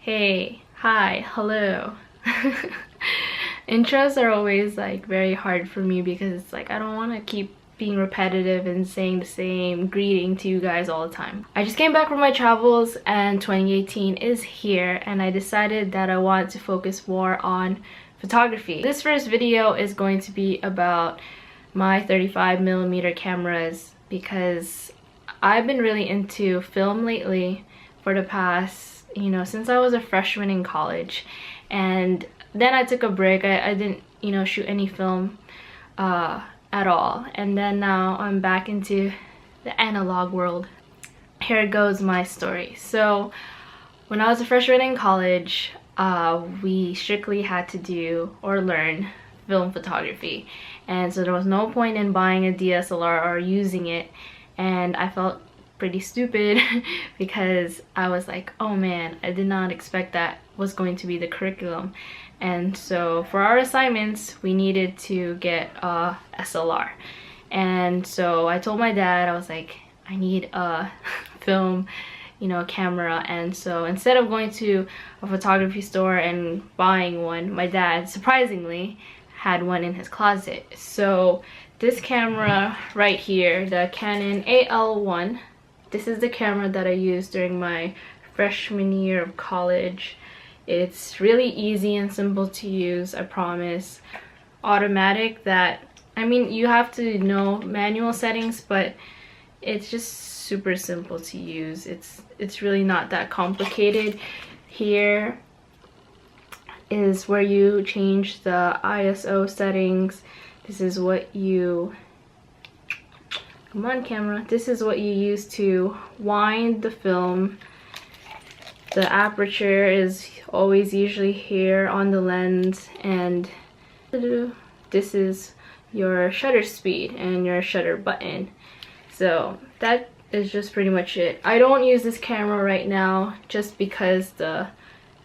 Hey, hi, hello. Intros are always like very hard for me because it's like I don't want to keep being repetitive and saying the same greeting to you guys all the time. I just came back from my travels and 2018 is here, and I decided that I want to focus more on photography. This first video is going to be about my 35mm cameras because I've been really into film lately for the past, since I was a freshman in college. And then I took a break. I didn't, shoot any film at all. And then now I'm back into the analog world. Here goes my story. So when I was a freshman in college, we strictly had to do or learn film photography. And so there was no point in buying a DSLR or using it. And I felt pretty stupid because I was like, oh man, I did not expect that was going to be the curriculum. And so for our assignments we needed to get a SLR, and so I told my dad, I was like, I need a film camera. And so instead of going to a photography store and buying one, my dad surprisingly had one in his closet. So this camera right here, the Canon AL-1, this is the camera that I used during my freshman year of college. It's really easy and simple to use, I promise. Automatic, you have to know manual settings, but it's just super simple to use. It's really not that complicated. Here is where you change the ISO settings. This is what you, come on camera, this is what you use to wind the film. The aperture is always usually here on the lens, and this is your shutter speed and your shutter button. So that is just pretty much it. I don't use this camera right now just because the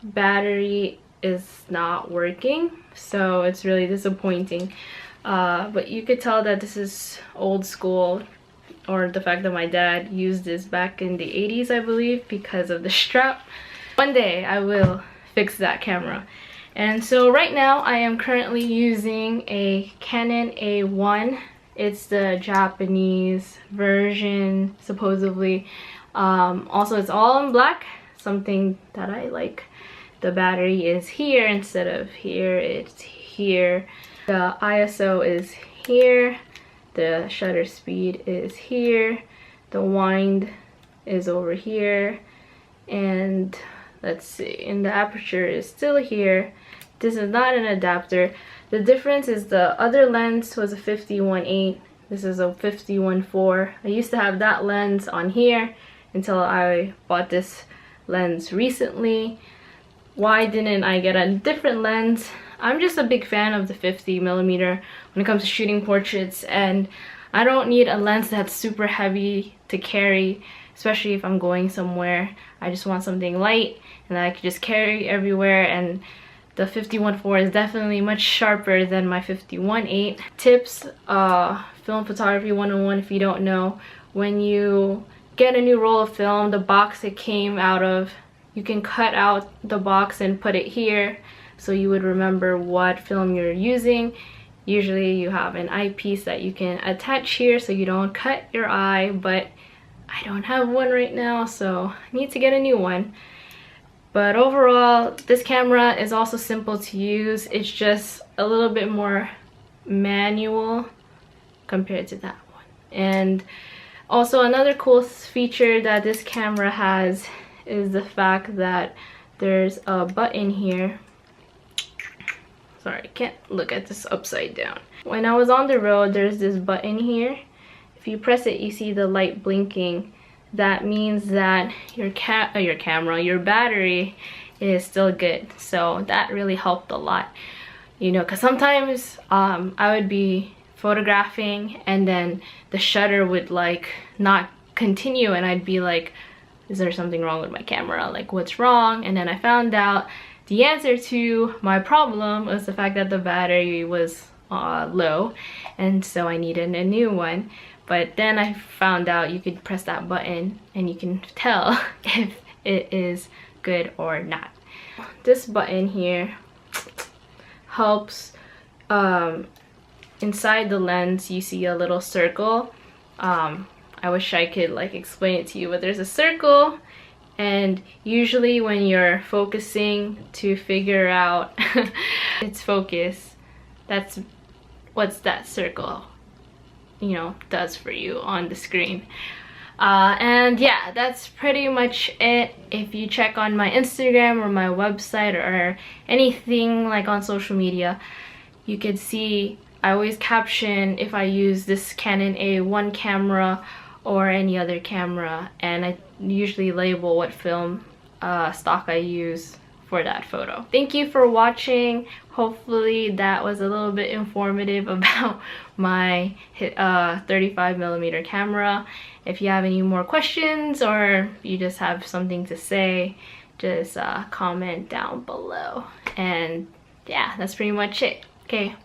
battery is not working, so it's really disappointing. But you could tell that this is old school, or the fact that my dad used this back in the 80s, I believe, because of the strap. One day I will fix that camera. And so right now I am currently using a Canon A1. It's the Japanese version, supposedly. Also, it's all in black, something that I like. The battery is here instead of here, it's here. The ISO is here. The shutter speed is here. The wind is over here. And let's see, and the aperture is still here. This is not an adapter. The difference is the other lens was a 51.8. This is a 51.4. I used to have that lens on here until I bought this lens recently. Why didn't I get a different lens? I'm just a big fan of the 50mm when it comes to shooting portraits, and I don't need a lens that's super heavy to carry, especially if I'm going somewhere. I just want something light and that I can just carry everywhere, and the 51.4 is definitely much sharper than my 51.8. Tips, film photography 101 if you don't know. When you get a new roll of film, the box it came out of, you can cut out the box and put it here so you would remember what film you're using. Usually you have an eyepiece that you can attach here so you don't cut your eye, but I don't have one right now, so I need to get a new one. But overall, this camera is also simple to use. It's just a little bit more manual compared to that one. And also another cool feature that this camera has is the fact that there's a button here. Sorry, I can't look at this upside down. When I was on the road, there's this button here. If you press it, you see the light blinking. That means that your battery is still good. So that really helped a lot, because sometimes I would be photographing and then the shutter would like not continue, and I'd be like, is there something wrong with my camera? Like, what's wrong? And then I found out the answer to my problem was the fact that the battery was low, and so I needed a new one. But then I found out you could press that button and you can tell if it is good or not. This button here helps, inside the lens you see a little circle. I wish I could like explain it to you, but there's a circle, and usually when you're focusing to figure out its focus, that's what's that circle, you know, does for you on the screen. And yeah, that's pretty much it. If you check on my Instagram or my website or anything like on social media, you could see I always caption if I use this Canon AL-1 camera or any other camera, and I usually label what film stock I use for that photo. Thank you for watching. Hopefully that was a little bit informative about my 35mm camera. If you have any more questions or you just have something to say, just comment down below. And yeah, that's pretty much it. Okay,